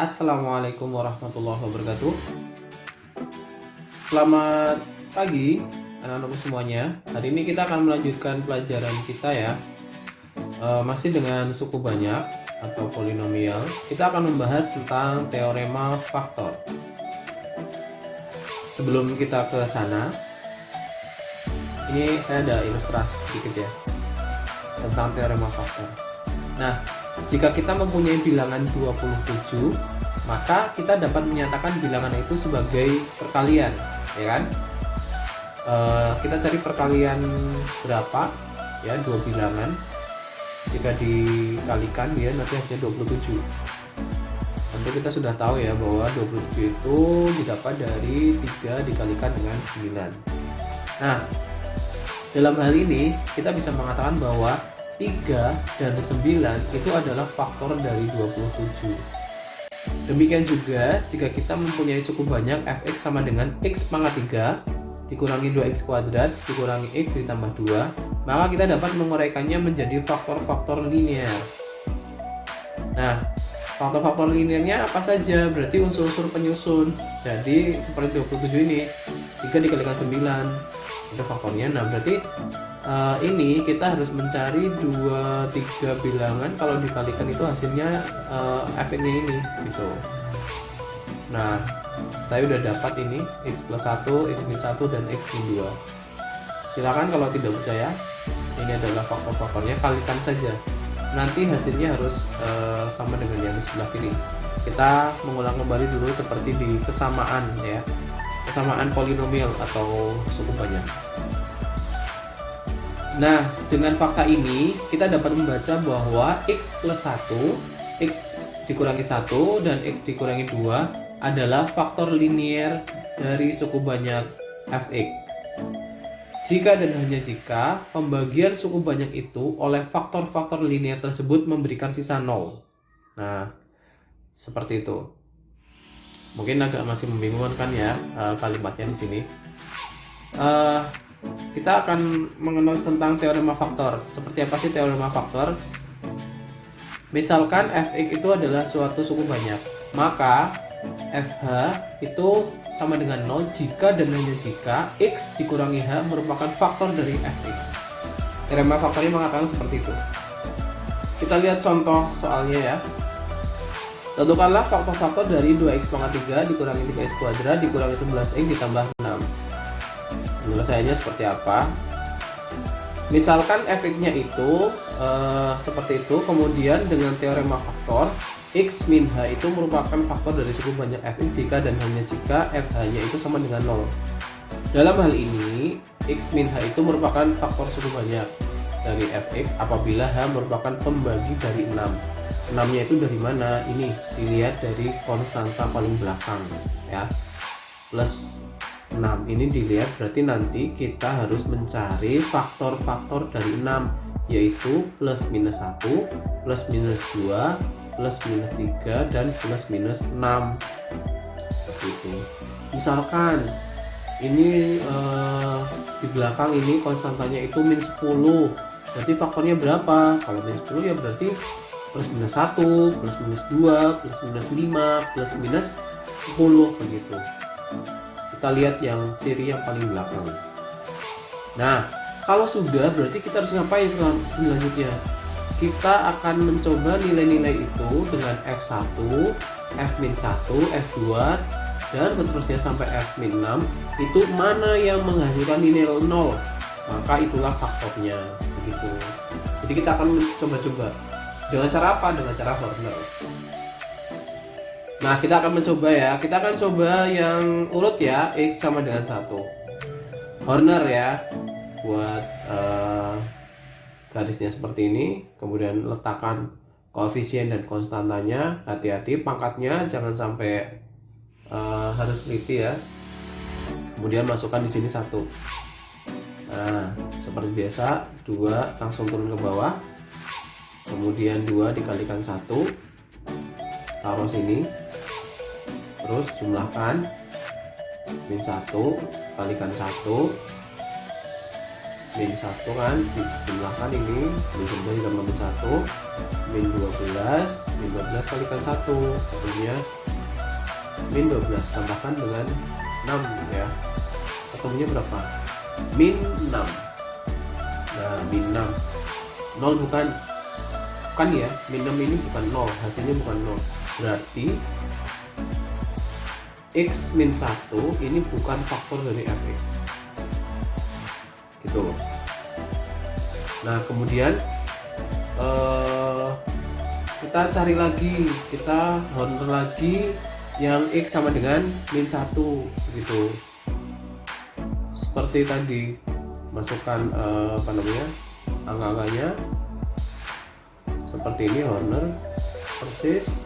Assalamualaikum warahmatullahi wabarakatuh. Selamat pagi anak-anakku semuanya. Hari ini kita akan melanjutkan pelajaran kita ya. Masih dengan suku banyak atau polinomial. Kita akan membahas tentang teorema faktor. Sebelum kita ke sana, ini saya ada ilustrasi sedikit ya tentang teorema faktor. Nah, jika kita mempunyai bilangan 27, maka kita dapat menyatakan bilangan itu sebagai perkalian, ya kan? Kita cari perkalian berapa ya, dua bilangan. Jika dikalikan dia nanti hasilnya 27. Tentu kita sudah tahu ya bahwa 27 itu didapat dari 3 dikalikan dengan 9. Nah, dalam hal ini kita bisa mengatakan bahwa 3 dan 9 itu adalah faktor dari 27. Demikian juga jika kita mempunyai suku banyak fx sama dengan x pangkat 3 dikurangi 2x kuadrat dikurangi x ditambah 2, maka kita dapat menguraikannya menjadi faktor-faktor linear. Nah, faktor-faktor linearnya apa saja? Berarti unsur-unsur penyusun. Jadi seperti 27 ini 3 dikalikan 9 itu faktornya. Nah, berarti ini kita harus mencari 3 bilangan, kalau dikalikan itu hasilnya fx-nya ini gitu. Nah, saya udah dapat ini x plus 1, x min 1, dan x min 2. Silakan kalau tidak percaya, ini adalah faktor-faktornya, kalikan saja. Nanti hasilnya harus sama dengan yang di sebelah kiri. Kita mengulang kembali dulu seperti di kesamaan ya, kesamaan polinomial atau suku banyak. Nah, dengan fakta ini kita dapat membaca bahwa x plus 1, x dikurangi 1, dan x dikurangi 2 adalah faktor linier dari suku banyak fx. Jika dan hanya jika pembagian suku banyak itu oleh faktor-faktor linier tersebut memberikan sisa 0. Nah, seperti itu. Mungkin agak masih membingungkan kan ya kalimatnya di sini. Kita akan mengenal tentang teorema faktor. Seperti apa sih teorema faktor? Misalkan fx itu adalah suatu suku banyak, maka fh itu sama dengan 0 jika dan hanya jika x dikurangi h merupakan faktor dari fx. Teorema faktornya mengatakan seperti itu. Kita lihat contoh soalnya ya. Tentukanlah faktor-faktor dari 2x pangkat 3 dikurangi 3x kuadrat dikurangi 11x ditambah 6. Penyelesaiannya seperti apa? Misalkan fx-nya itu seperti itu, kemudian dengan teorema faktor x min h itu merupakan faktor dari suku banyak fx jika dan hanya jika fh-nya itu sama dengan 0. Dalam hal ini x min h itu merupakan faktor suku banyak dari fx apabila h merupakan pembagi dari 6. 6-nya itu dari mana? Ini dilihat dari konstanta paling belakang ya, plus 6 ini dilihat, berarti nanti kita harus mencari faktor-faktor dari 6, yaitu plus minus 1, plus minus 2, plus minus 3, dan plus minus 6. Seperti itu. Misalkan ini di belakang ini konstantanya itu min 10, berarti faktornya berapa? Kalau min 10 ya berarti plus minus 1, plus minus 2, plus minus 5, plus minus 10 begitu. Kita lihat yang ciri yang paling belakang. Nah, kalau sudah berarti kita harus ngapain selanjutnya? Kita akan mencoba nilai-nilai itu dengan f1, f-1, f2, dan seterusnya sampai f-6. Itu mana yang menghasilkan nilai 0, maka itulah faktornya begitu. Jadi kita akan coba-coba. Dengan cara apa? Dengan cara Horner. Nah, kita akan mencoba ya. Kita akan coba yang urut ya, x sama dengan 1. Horner ya. Buat garisnya seperti ini. Kemudian letakkan koefisien dan konstantanya. Hati-hati pangkatnya jangan sampai harus teliti ya. Kemudian masukkan di sini 1. Nah, seperti biasa 2 langsung turun ke bawah. Kemudian 2 dikalikan 1. Taruh sini. Terus jumlahkan min 1 kalikan 1 min 1 kan, dijumlahkan ini min 9 ditambah min 1 min 12 kalikan 1 ketemunya min 12 tambahkan dengan 6 ya, ketemunya berapa? Min 6. Nah min 6 0 bukan ya, min 6 ini bukan 0, hasilnya bukan 0, berarti x min 1 ini bukan faktor dari fx gitu. Nah kemudian kita cari lagi, kita honor lagi yang x sama dengan min 1 gitu, seperti tadi masukkan angka-angkanya seperti ini, honor persis.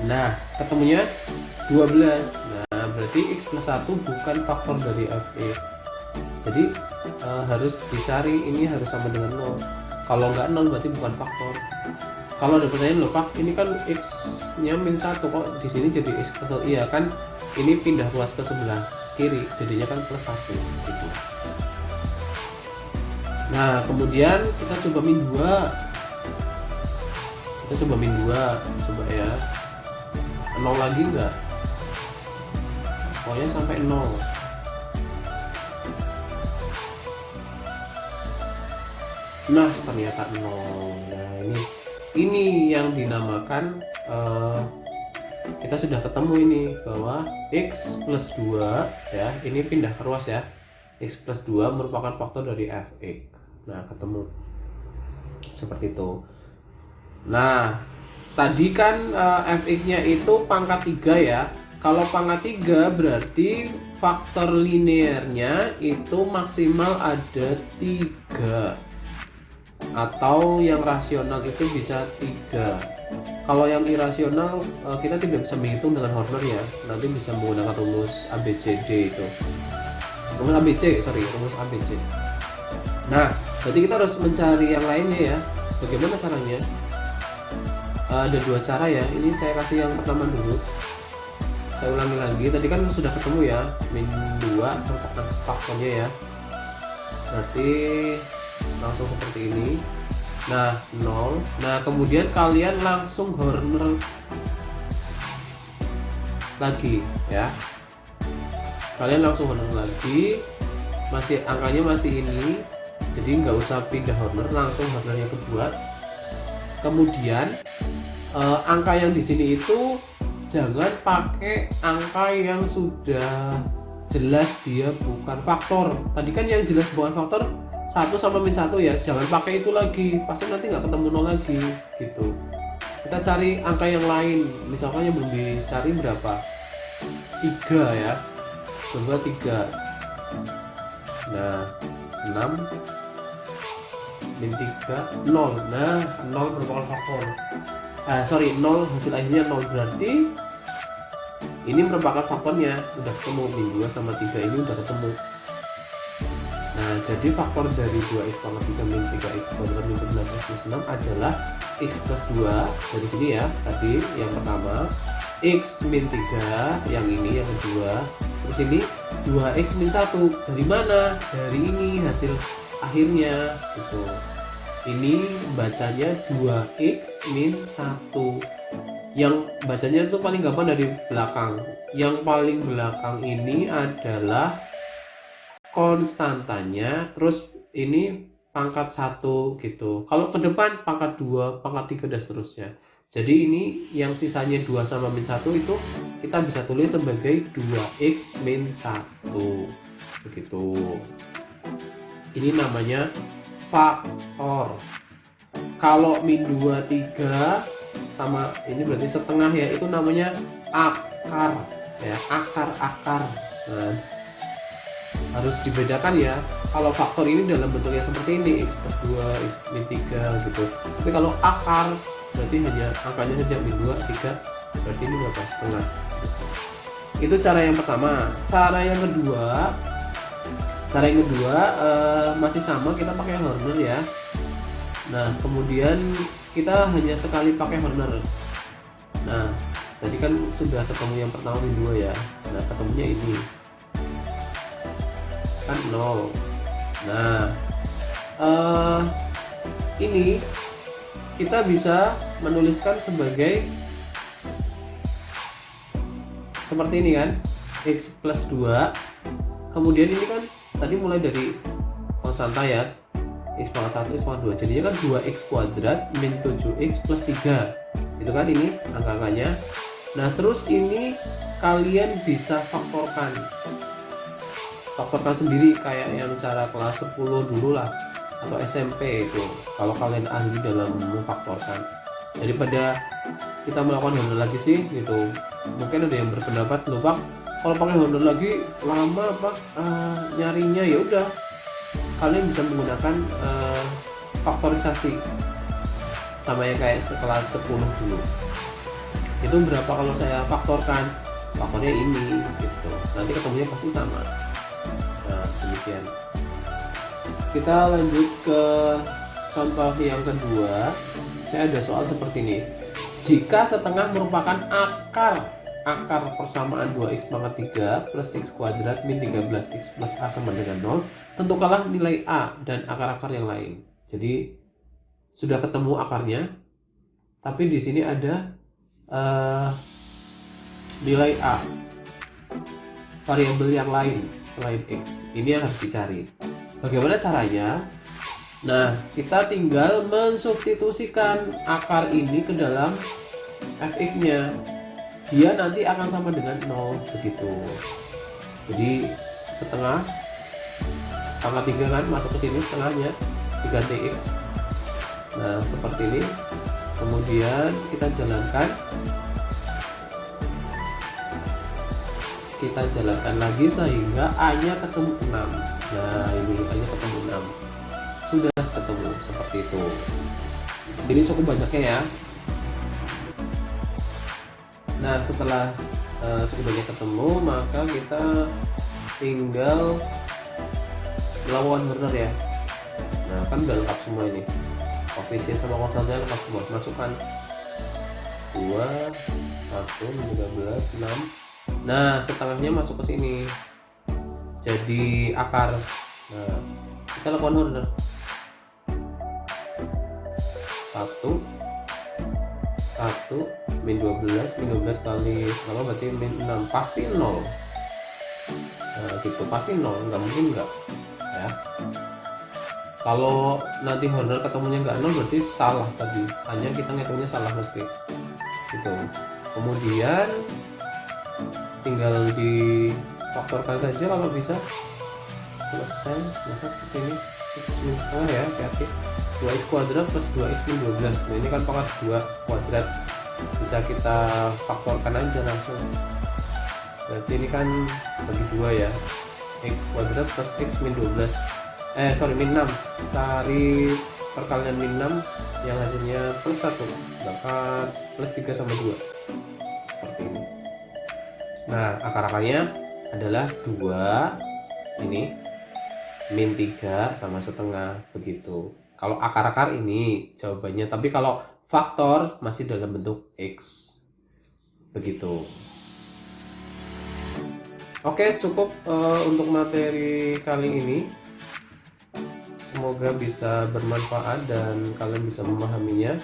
Nah ketemunya 12. Nah berarti x plus 1 bukan faktor dari fx, jadi harus dicari ini harus sama dengan 0. Kalau nggak 0 berarti bukan faktor. Kalau ada pertanyaan, loh Pak, ini kan x nya min 1 kok di sini jadi x plus 1? Iya kan, ini pindah ruas ke sebelah kiri jadinya kan plus 1 gitu. Nah kemudian kita coba min 2, coba ya, 0 lagi enggak? Pokoknya sampai 0. Nah ternyata 0. Nah ini yang dinamakan kita sudah ketemu ini bahwa x plus 2 ya, ini pindah ke ruas ya, x plus 2 merupakan faktor dari fx. Nah ketemu seperti itu. Nah tadi kan fx nya itu pangkat 3 ya. Kalau pangkat 3 berarti faktor linearnya itu maksimal ada 3, atau yang rasional itu bisa 3. Kalau yang irasional kita tidak bisa menghitung dengan Horner ya, nanti bisa menggunakan rumus ABCD itu, rumus ABC. Nah berarti kita harus mencari yang lainnya ya. Bagaimana caranya? Ada 2 cara ya, ini saya kasih yang pertama dulu, saya ulangi lagi. Tadi kan sudah ketemu ya, min 2 merupakan faktornya ya, berarti langsung seperti ini. Nah 0. Nah kemudian kalian langsung Horner lagi ya, kalian langsung Horner lagi, masih angkanya masih ini, jadi nggak usah pindah Horner, langsung Horner yang kedua. Kemudian angka yang di sini itu jangan pakai angka yang sudah jelas dia bukan faktor. Tadi kan yang jelas bukan faktor 1 sama min 1 ya, jangan pakai itu lagi, pasti nanti nggak ketemu 0 lagi gitu. Kita cari angka yang lain, misalkan yang belum dicari berapa, 3 ya, coba 3. Nah 6 min 3 0. Nah 0 merupakan faktor, 0 hasil akhirnya 0, berarti ini merupakan faktornya, udah ketemu, min 2 sama 3 ini udah ketemu. Nah jadi faktor dari 2x pangkat 3 min 3x kuadrat min 9x plus 6 adalah x plus 2 dari sini ya, tadi yang pertama, x min 3 yang ini yang kedua, terus ini 2x min 1 dari mana? Dari ini hasil akhirnya gitu. Ini bacanya 2x min 1. Yang bacanya itu paling gampang dari belakang. Yang paling belakang ini adalah konstantanya, terus ini pangkat 1 gitu. Kalau ke depan pangkat 2, pangkat 3 dan seterusnya. Jadi ini yang sisanya 2 sama min 1 itu kita bisa tulis sebagai 2x min 1 begitu. Ini namanya faktor. Kalau min 2, 3 sama ini berarti setengah ya, itu namanya akar ya, akar. Nah, harus dibedakan ya. Kalau faktor ini dalam bentuknya seperti ini, x plus 2, x min 3 gitu. Tapi kalau akar berarti hanya angkanya saja min 2, 3, berarti ini berapa? Setengah. Itu cara yang pertama. Cara yang kedua masih sama, kita pakai Horner ya. Nah kemudian kita hanya sekali pakai Horner. Nah Tadi kan sudah ketemu yang pertama min 2 ya. Nah, ketemunya ini kan 0. Nah, ini kita bisa menuliskan sebagai seperti ini kan, x plus 2. Kemudian ini kan tadi mulai dari konstanta ya, x pangkat 1, x pangkat 2, jadinya kan 2x kuadrat min 7x plus 3, itu kan ini angka-angkanya. Nah, terus ini kalian bisa faktorkan sendiri kayak yang cara kelas 10 dulu lah, atau SMP itu, kalau kalian ahli dalam memfaktorkan. Daripada kita melakukan honor lagi sih gitu. Mungkin ada yang berpendapat, loh Pak, kalau pakai honor lagi lama Pak nyarinya. Ya udah, kalian bisa menggunakan faktorisasi sama yang kayak sekelas 10 dulu. Itu berapa kalau saya faktorkan, faktornya ini gitu, nanti ketemunya pasti sama. Nah, demikian. Kita lanjut ke contoh yang kedua. Saya ada soal seperti ini. Jika setengah merupakan akar persamaan 2x pangkat 3 plus x kuadrat min 13x plus a sama dengan 0, tentukanlah nilai a dan akar-akar yang lain. Jadi sudah ketemu akarnya, tapi di sini ada nilai a, variabel yang lain selain x. Ini yang harus dicari. Bagaimana caranya? Nah, kita tinggal mensubstitusikan akar ini ke dalam fx-nya. Dia nanti akan sama dengan 0 begitu. Jadi setengah pangkat 3 kan masuk ke sini, setengahnya diganti x. Nah, seperti ini. Kemudian kita jalankan lagi sehingga a-nya ketemu 6. Nah, ini a-nya ketemu 6. Sudah ketemu seperti itu. Ini cukup banyaknya ya. Nah, setelah cukup banyak ketemu, maka kita tinggal melakukan Horner ya. Nah, kan udah lengkap semua ini, koefisien sama konstantanya lengkap semua. Masukkan 2, 1, 13, 6. Nah, setengahnya masuk ke sini jadi akar. Nah, kita lakukan Horner. 1 min 12 kali kalau berarti min 6 pasti 0. Nah, gitu pasti 0, nggak mungkin nggak ya. Kalau nanti Horner ketemunya nggak 0 berarti salah tadi, hanya kita ngitungnya salah mesti gitu. Kemudian tinggal difaktorkan saja kalau bisa, selesai. Maka ini x min setengah ya, hati-hati. 2x kuadrat plus 2x min 12. Nah, ini kan pangkat 2 kuadrat, bisa kita faktorkan aja langsung. Berarti ini kan bagi 2 ya, x kuadrat plus x min 12, min 6. Cari perkalian min 6 yang hasilnya plus 1, dapat plus 3 sama 2 seperti ini. Nah, akar-akarnya adalah 2 ini min 3 sama setengah begitu. Kalau akar-akar ini jawabannya, tapi kalau faktor masih dalam bentuk x begitu. Oke, cukup untuk materi kali ini. Semoga bisa bermanfaat dan kalian bisa memahaminya.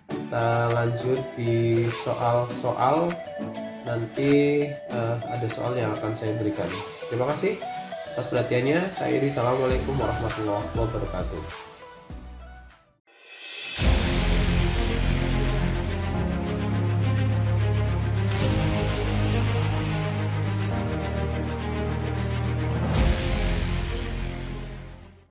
Kita lanjut di soal-soal. Nanti ada soal yang akan saya berikan. Terima kasih atas perhatiannya. Saya Iri. Assalamualaikum warahmatullahi wabarakatuh.